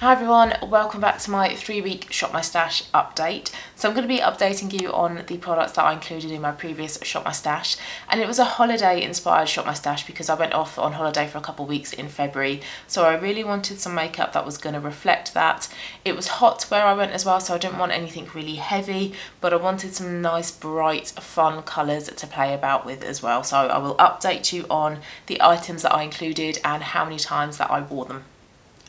Hi everyone, welcome back to my 3-week Shop My Stash update. So I'm going to be updating you on the products that I included in my previous Shop My Stash, and it was a holiday inspired Shop My Stash because I went off on holiday for a couple of weeks in February, so I really wanted some makeup that was going to reflect that. It was hot where I went as well, so I didn't want anything really heavy, but I wanted some nice bright fun colours to play about with as well. So I will update you on the items that I included and how many times that I wore them.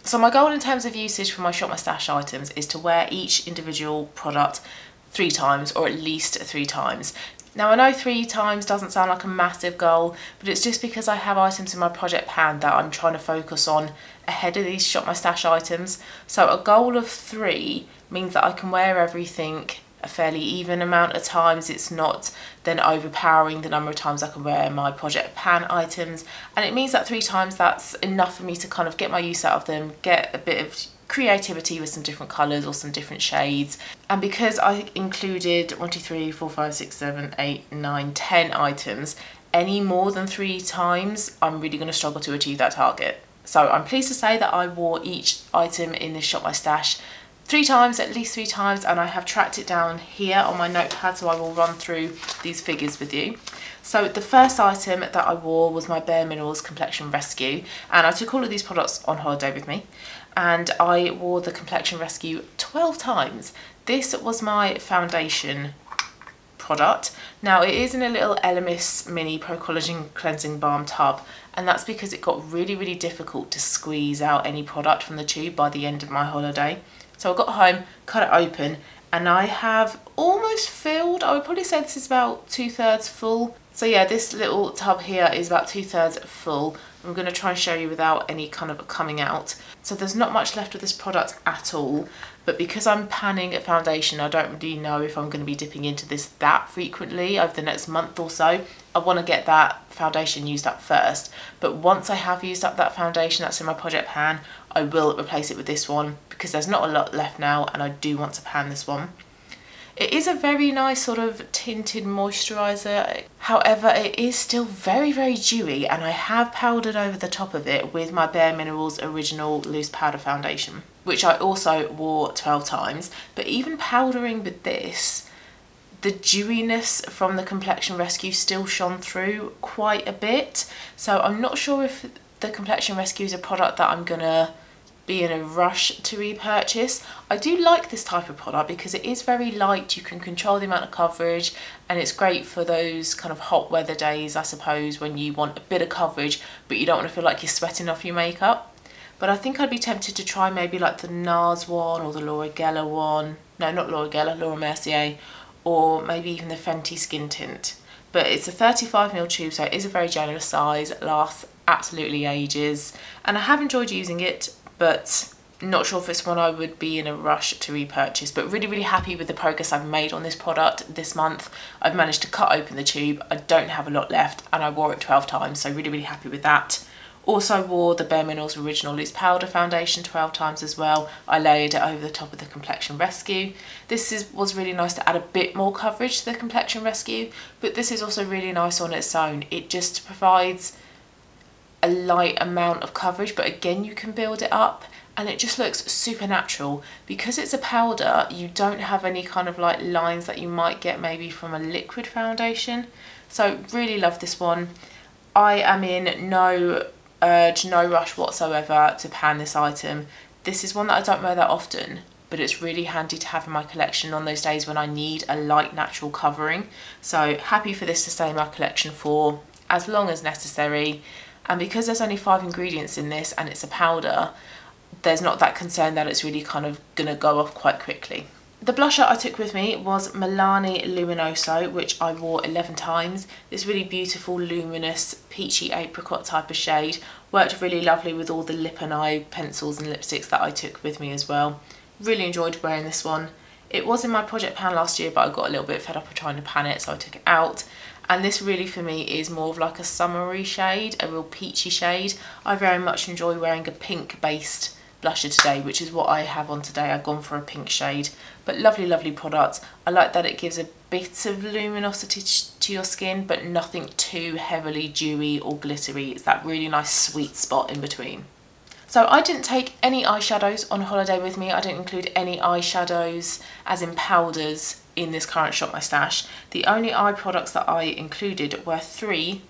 So my goal in terms of usage for my Shop My Stash items is to wear each individual product 3 times, or at least 3 times. Now I know 3 times doesn't sound like a massive goal, but it's just because I have items in my project pan that I'm trying to focus on ahead of these Shop My Stash items. So a goal of 3 means that I can wear everything a fairly even amount of times. It's not then overpowering the number of times I can wear my project pan items, and it means that 3 times that's enough for me to kind of get my use out of them, get a bit of creativity with some different colours or some different shades. And because I included 1, 2, 3, 4, 5, 6, 7, 8, 9, 10 items, any more than 3 times I'm really going to struggle to achieve that target. So I'm pleased to say that I wore each item in this Shop My Stash 3 times, at least 3 times, and I have tracked it down here on my notepad, so I will run through these figures with you. So the first item that I wore was my Bare Minerals Complexion Rescue, and I took all of these products on holiday with me, and I wore the Complexion Rescue 12 times. This was my foundation product. Now it is in a little Elemis Mini Pro Collagen Cleansing Balm tub, and that's because it got really difficult to squeeze out any product from the tube by the end of my holiday. So I got home, cut it open, and I have almost filled, I would probably say this is about 2/3 full. So yeah, this little tub here is about 2/3 full. I'm going to try and show you without any kind of coming out. So there's not much left of this product at all, but because I'm panning a foundation, I don't really know if I'm going to be dipping into this that frequently over the next month or so. I want to get that foundation used up first, but once I have used up that foundation that's in my project pan, I will replace it with this one because there's not a lot left now and I do want to pan this one. It is a very nice sort of tinted moisturiser, however it is still very dewy, and I have powdered over the top of it with my Bare Minerals Original Loose Powder Foundation, which I also wore 12 times. But even powdering with this, the dewiness from the Complexion Rescue still shone through quite a bit. So I'm not sure if the Complexion Rescue is a product that I'm gonna be in a rush to repurchase. I do like this type of product because it is very light, you can control the amount of coverage, and it's great for those kind of hot weather days, I suppose, when you want a bit of coverage but you don't want to feel like you're sweating off your makeup. But I think I'd be tempted to try maybe like the NARS one or the Laura Geller one. No, not Laura Geller, Laura Mercier, or maybe even the Fenty Skin Tint. But it's a 35ml tube, so it is a very generous size, lasts absolutely ages, and I have enjoyed using it, but not sure if it's one I would be in a rush to repurchase. But really happy with the progress I've made on this product this month. I've managed to cut open the tube, I don't have a lot left, and I wore it 12 times, so really happy with that. Also wore the Bare Minerals Original Loose Powder Foundation 12 times as well. I layered it over the top of the Complexion Rescue. This was really nice to add a bit more coverage to the Complexion Rescue, but this is also really nice on its own. It just provides a light amount of coverage, but again you can build it up, and it just looks super natural. Because it's a powder, you don't have any kind of like lines that you might get maybe from a liquid foundation. So really love this one. I am in no urge, no rush whatsoever to pan this item. This is one that I don't wear that often, but it's really handy to have in my collection on those days when I need a light natural covering. So happy for this to stay in my collection for as long as necessary. And because there's only 5 ingredients in this and it's a powder, there's not that concern that it's really kind of gonna go off quite quickly. The blusher I took with me was Milani Luminoso, which I wore 11 times. This really beautiful, luminous, peachy apricot type of shade. Worked really lovely with all the lip and eye pencils and lipsticks that I took with me as well. Really enjoyed wearing this one. It was in my project pan last year, but I got a little bit fed up of trying to pan it, so I took it out. And this really for me is more of like a summery shade, a real peachy shade. I very much enjoy wearing a pink based blusher today, which is what I have on today. I've gone for a pink shade, but lovely product. I like that it gives a bit of luminosity to your skin, but nothing too heavily dewy or glittery. It's that really nice sweet spot in between. So I didn't take any eyeshadows on holiday with me. I didn't include any eyeshadows as in powders in this current Shop My Stash. The only eye products that I included were 3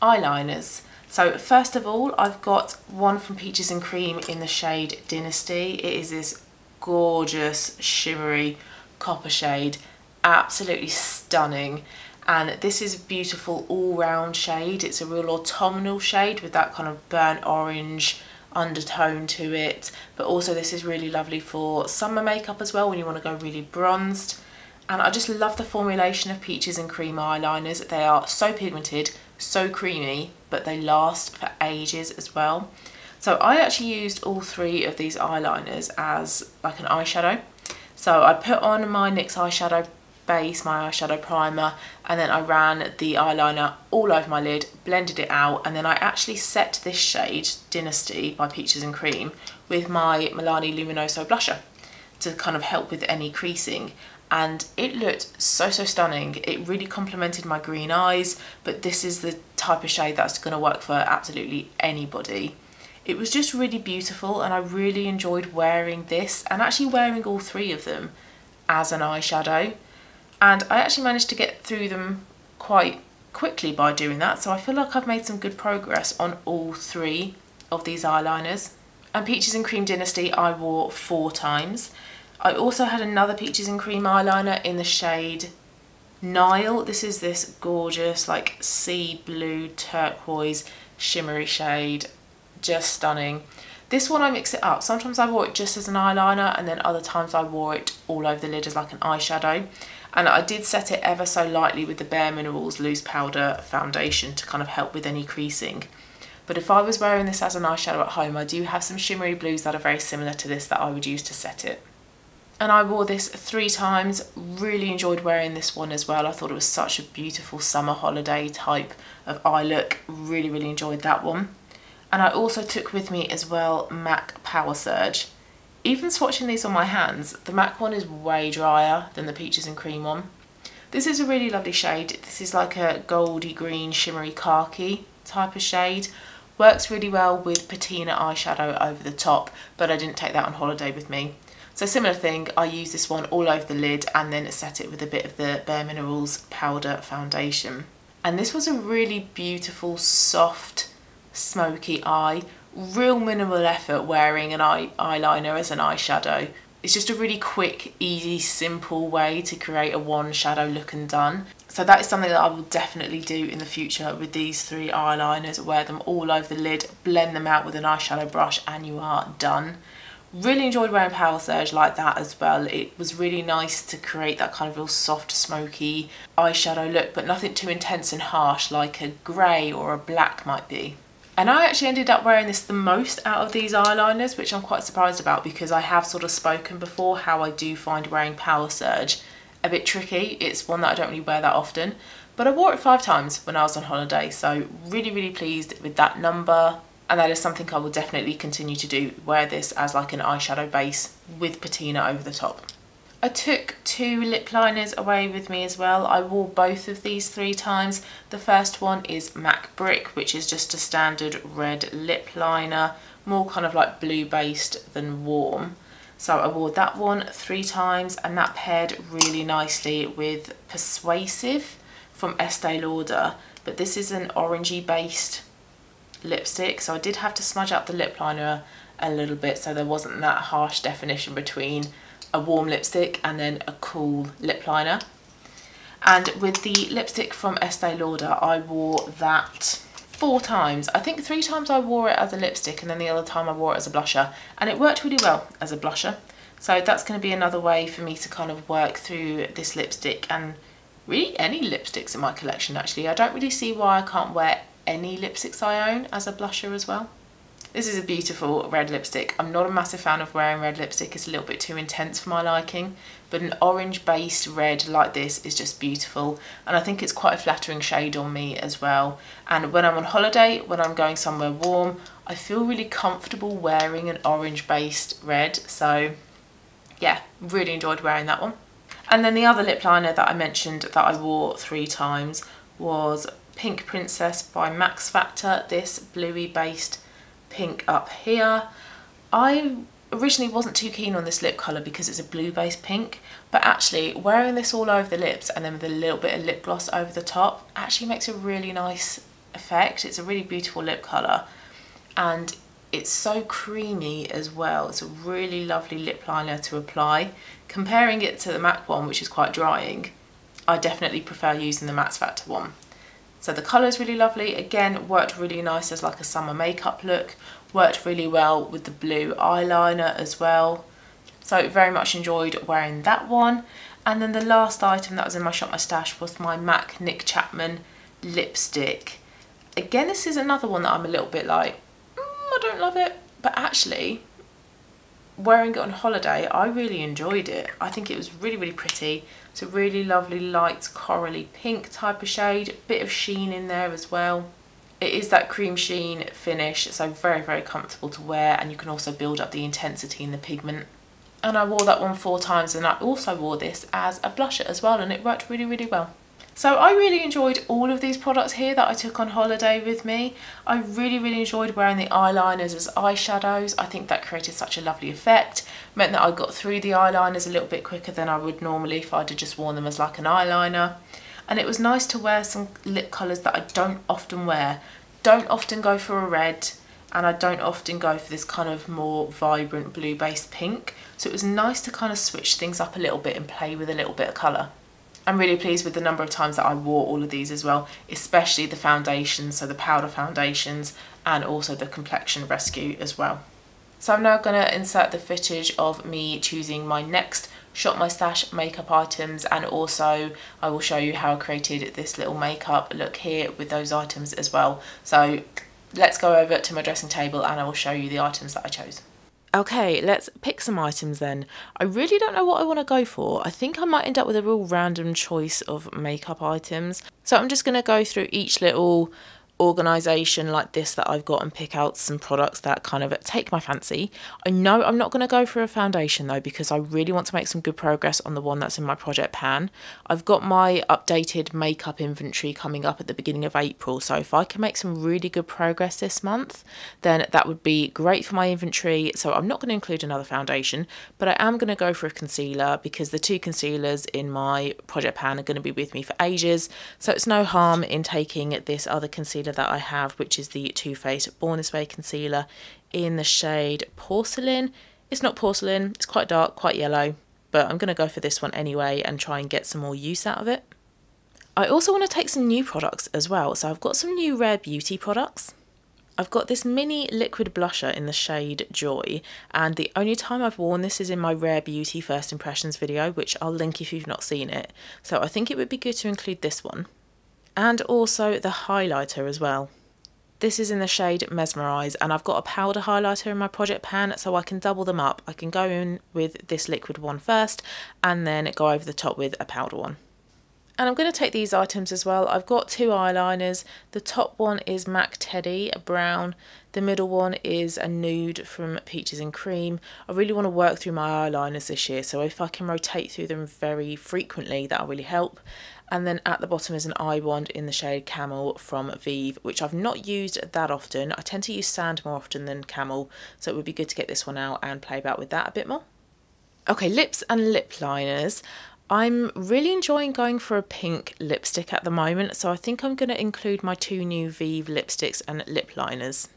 eyeliners. So first of all, I've got one from Peaches and Cream in the shade Dynasty. It is this gorgeous shimmery copper shade, absolutely stunning. And this is a beautiful all-round shade. It's a real autumnal shade with that kind of burnt orange undertone to it, but also this is really lovely for summer makeup as well when you want to go really bronzed. And I just love the formulation of Peaches and Cream eyeliners. They are so pigmented, so creamy, but they last for ages as well. So I actually used all 3 of these eyeliners as like an eyeshadow. So I put on my NYX eyeshadow base, my eyeshadow primer, and then I ran the eyeliner all over my lid, blended it out, and then I actually set this shade, Dynasty by Peaches and Cream, with my Milani Luminoso blusher to kind of help with any creasing. And it looked so stunning. It really complemented my green eyes, but this is the type of shade that's going to work for absolutely anybody. It was just really beautiful, and I really enjoyed wearing this and actually wearing all 3 of them as an eyeshadow. And I actually managed to get through them quite quickly by doing that, so I feel like I've made some good progress on all 3 of these eyeliners. And Peaches and Cream Dynasty I wore 4 times. I also had another Peaches and Cream eyeliner in the shade Nile. This is this gorgeous like sea blue turquoise shimmery shade, just stunning. This one I mix it up. Sometimes I wore it just as an eyeliner, and then other times I wore it all over the lid as like an eyeshadow. And I did set it ever so lightly with the Bare Minerals Loose Powder Foundation to kind of help with any creasing. But if I was wearing this as an eyeshadow at home, I do have some shimmery blues that are very similar to this that I would use to set it. And I wore this 3 times, really enjoyed wearing this one as well. I thought it was such a beautiful summer holiday type of eye look, really enjoyed that one. And I also took with me as well MAC Power Surge. Even swatching these on my hands, the MAC one is way drier than the Peaches and Cream one. This is a really lovely shade. This is like a goldy green shimmery khaki type of shade. Works really well with patina eyeshadow over the top, but I didn't take that on holiday with me. So similar thing, I used this one all over the lid and then set it with a bit of the Bare Minerals Powder Foundation. And this was a really beautiful, soft, smoky eye. Real minimal effort wearing an eyeliner as an eyeshadow. It's just a really quick, easy, simple way to create a one shadow look and done. So that is something that I will definitely do in the future with these 3 eyeliners. Wear them all over the lid, blend them out with an eyeshadow brush, and you are done. Really enjoyed wearing Power Surge like that as well. It was really nice to create that kind of real soft, smoky eyeshadow look, but nothing too intense and harsh like a grey or a black might be. And I actually ended up wearing this the most out of these eyeliners, which I'm quite surprised about because I have sort of spoken before how I do find wearing Power Surge a bit tricky. It's one that I don't really wear that often, but I wore it 5 times when I was on holiday, so really pleased with that number. And that is something I will definitely continue to do, wear this as like an eyeshadow base with patina over the top. I took 2 lip liners away with me as well. I wore both of these 3 times. The first one is MAC Brick, which is just a standard red lip liner, more kind of like blue based than warm. So I wore that one 3 times, and that paired really nicely with Persuasive from Estee Lauder, but this is an orangey based lipstick, so I did have to smudge out the lip liner a little bit so there wasn't that harsh definition between a warm lipstick and then a cool lip liner. And with the lipstick from Estee Lauder, I wore that 4 times. I think 3 times I wore it as a lipstick, and then the other time I wore it as a blusher, and it worked really well as a blusher. So that's going to be another way for me to kind of work through this lipstick, and really any lipsticks in my collection actually. I don't really see why I can't wear any lipsticks I own as a blusher as well. This is a beautiful red lipstick. I'm not a massive fan of wearing red lipstick, it's a little bit too intense for my liking, but an orange based red like this is just beautiful, and I think it's quite a flattering shade on me as well. And when I'm on holiday, when I'm going somewhere warm, I feel really comfortable wearing an orange based red, so yeah, really enjoyed wearing that one. And then the other lip liner that I mentioned that I wore 3 times was Pink Princess by Max Factor, this bluey based pink up here. I originally wasn't too keen on this lip colour because it's a blue based pink, but actually wearing this all over the lips and then with a little bit of lip gloss over the top actually makes a really nice effect. It's a really beautiful lip colour and it's so creamy as well. It's a really lovely lip liner to apply. Comparing it to the MAC one, which is quite drying, I definitely prefer using the Max Factor one. So the colour is really lovely. Again, worked really nice as like a summer makeup look. Worked really well with the blue eyeliner as well. So very much enjoyed wearing that one. And then the last item that was in my Shop My Stash was my MAC Nick Chapman lipstick. Again, this is another one that I'm a little bit like, I don't love it. But actually, wearing it on holiday, I really enjoyed it. I think it was really, really pretty. It's a really lovely light corally pink type of shade, bit of sheen in there as well. It is that cream sheen finish, so very, very comfortable to wear, and you can also build up the intensity in the pigment. And I wore that one 4 times, and I also wore this as a blusher as well, and it worked really, really well. So I really enjoyed all of these products here that I took on holiday with me. I really, really enjoyed wearing the eyeliners as eyeshadows. I think that created such a lovely effect. Meant that I got through the eyeliners a little bit quicker than I would normally if I'd have just worn them as like an eyeliner. And it was nice to wear some lip colours that I don't often wear. Don't often go for a red, and I don't often go for this kind of more vibrant blue based pink. So it was nice to kind of switch things up a little bit and play with a little bit of colour. I'm really pleased with the number of times that I wore all of these as well, especially the foundations, so the powder foundations, and also the complexion rescue as well. So I'm now going to insert the footage of me choosing my next Shop My Stash makeup items, and also I will show you how I created this little makeup look here with those items as well. So let's go over to my dressing table and I will show you the items that I chose. Okay, let's pick some items then. I really don't know what I want to go for. I think I might end up with a real random choice of makeup items. So I'm just going to go through each little organisation like this that I've got and pick out some products that kind of take my fancy. I know I'm not going to go for a foundation though, because I really want to make some good progress on the one that's in my project pan. I've got my updated makeup inventory coming up at the beginning of April, so if I can make some really good progress this month, then that would be great for my inventory. So I'm not going to include another foundation, but I am going to go for a concealer because the 2 concealers in my project pan are going to be with me for ages, so it's no harm in taking this other concealer that I have, which is the Too Faced Born This Way concealer in the shade Porcelain. It's not porcelain, it's quite dark, quite yellow, but I'm going to go for this one anyway and try and get some more use out of it. I also want to take some new products as well, so I've got some new Rare Beauty products. I've got this mini liquid blusher in the shade Joy, and the only time I've worn this is in my Rare Beauty First Impressions video, which I'll link if you've not seen it. So I think it would be good to include this one. And also the highlighter as well. This is in the shade Mesmerise, and I've got a powder highlighter in my project pan, so I can double them up. I can go in with this liquid one first and then go over the top with a powder one. And I'm going to take these items as well. I've got 2 eyeliners. The top one is MAC Teddy, a brown. The middle one is a nude from Peaches and Cream. I really want to work through my eyeliners this year, so if I can rotate through them very frequently, that'll really help. And then at the bottom is an eye wand in the shade Camel from Vieve, which I've not used that often. I tend to use sand more often than Camel, so it would be good to get this one out and play about with that a bit more. Okay, lips and lip liners. I'm really enjoying going for a pink lipstick at the moment, so I think I'm going to include my 2 new Vieve lipsticks and lip liners.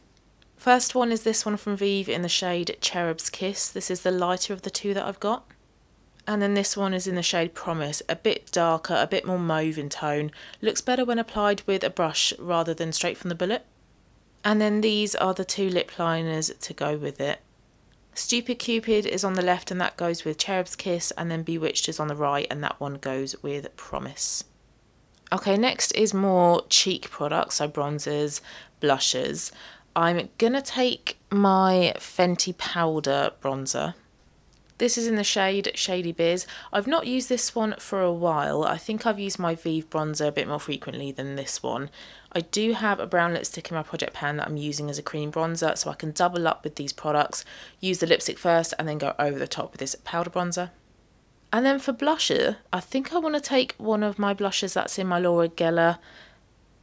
First one is this one from Vieve in the shade Cherub's Kiss. This is the lighter of the 2 that I've got. And then this one is in the shade Promise, a bit darker, a bit more mauve in tone. Looks better when applied with a brush rather than straight from the bullet. And then these are the 2 lip liners to go with it. Stupid Cupid is on the left and that goes with Cherub's Kiss, and then Bewitched is on the right and that one goes with Promise. Okay, next is more cheek products, so bronzers, blushers. I'm going to take my Fenty Powder Bronzer. This is in the shade Shady Biz. I've not used this one for a while. I think I've used my Vieve bronzer a bit more frequently than this one. I do have a brown lipstick in my project pan that I'm using as a cream bronzer, so I can double up with these products, use the lipstick first and then go over the top with this powder bronzer. And then for blusher, I think I want to take one of my blushes that's in my Laura Geller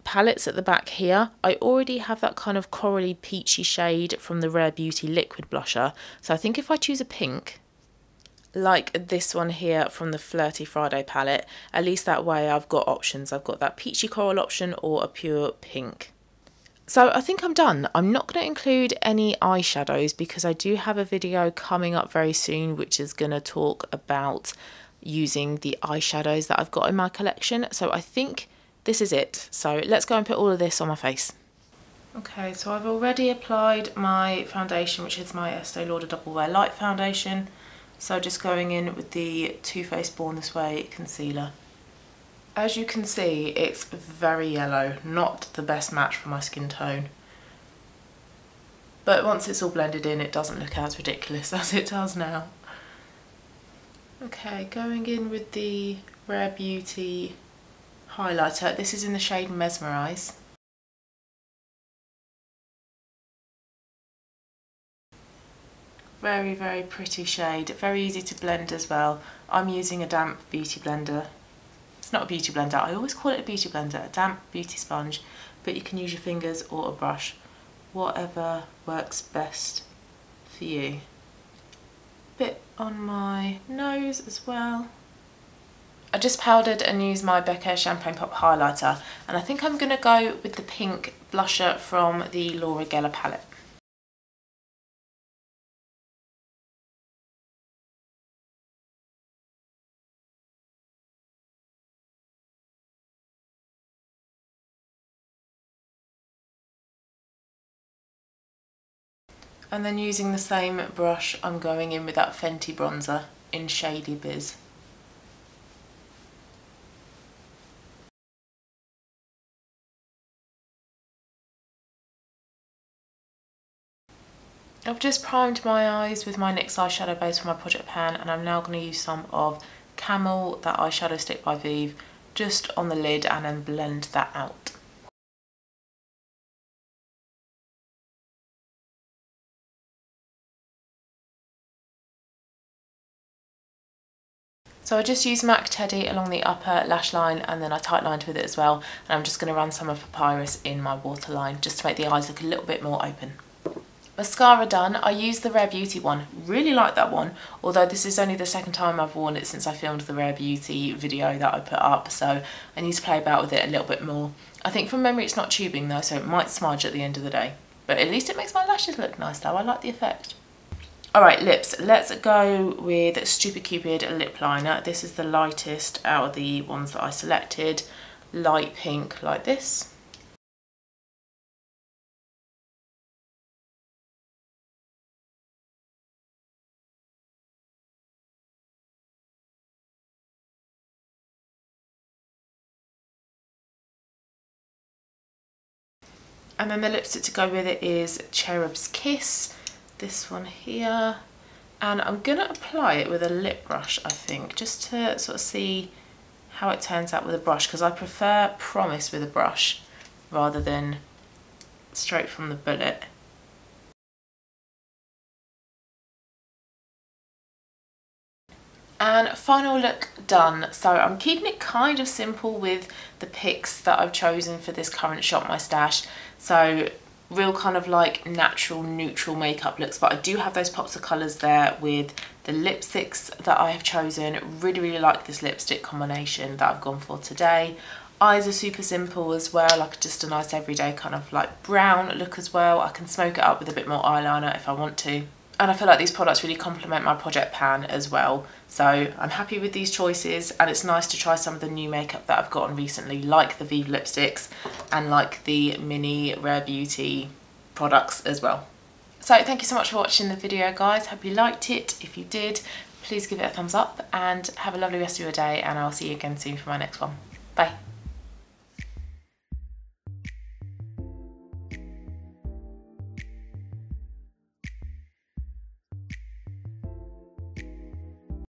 palettes at the back here. I already have that kind of corally peachy shade from the Rare Beauty liquid blusher. So I think if I choose a pink, like this one here from the Flirty Friday palette, at least that way I've got options. I've got that peachy coral option or a pure pink. So I think I'm done. I'm not going to include any eyeshadows because I do have a video coming up very soon which is going to talk about using the eyeshadows that I've got in my collection. So I think this is it. So let's go and put all of this on my face. Okay, so I've already applied my foundation, which is my Estee Lauder Double Wear Light Foundation. So just going in with the Too Faced Born This Way concealer. As you can see, it's very yellow, not the best match for my skin tone. But once it's all blended in, it doesn't look as ridiculous as it does now. Okay, going in with the Rare Beauty highlighter. This is in the shade Mesmerize. Very, very pretty shade, very easy to blend as well. I'm using a damp beauty blender. It's not a beauty blender, I always call it a beauty blender, a damp beauty sponge, but you can use your fingers or a brush, whatever works best for you. Bit on my nose as well. I just powdered and used my Becca Champagne Pop highlighter, and I think I'm going to go with the pink blusher from the Laura Geller palette. And then using the same brush, I'm going in with that Fenty Bronzer in Shady Biz. I've just primed my eyes with my NYX eyeshadow base from my project pan, and I'm now going to use some of Camel, that eyeshadow stick by Vieve, just on the lid and then blend that out. So I just used MAC Teddy along the upper lash line, and then I tight lined with it as well, and I'm just going to run some of Papyrus in my waterline just to make the eyes look a little bit more open. Mascara done. I used the Rare Beauty one, really like that one, although this is only the second time I've worn it since I filmed the Rare Beauty video that I put up, so I need to play about with it a little bit more. I think from memory it's not tubing though, so it might smudge at the end of the day, but at least it makes my lashes look nice though. I like the effect. Alright, lips. Let's go with Stupid Cupid lip liner. This is the lightest out of the ones that I selected. Light pink like this. And then the lipstick to go with it is Cherub's Kiss. This one here, and I'm gonna apply it with a lip brush, I think, just to sort of see how it turns out with a brush, because I prefer Promise with a brush rather than straight from the bullet. And final look done. So I'm keeping it kind of simple with the picks that I've chosen for this current Shop My Stash. So real kind of like natural neutral makeup looks, but I do have those pops of colours there with the lipsticks that I have chosen. Really like this lipstick combination that I've gone for today. Eyes are super simple as well, like just a nice everyday kind of like brown look as well. I can smoke it up with a bit more eyeliner if I want to. And I feel like these products really complement my project pan as well. So I'm happy with these choices, and it's nice to try some of the new makeup that I've gotten recently, like the Vieve lipsticks and like the mini Rare Beauty products as well. So thank you so much for watching the video, guys. Hope you liked it. If you did, please give it a thumbs up and have a lovely rest of your day, and I'll see you again soon for my next one. Bye.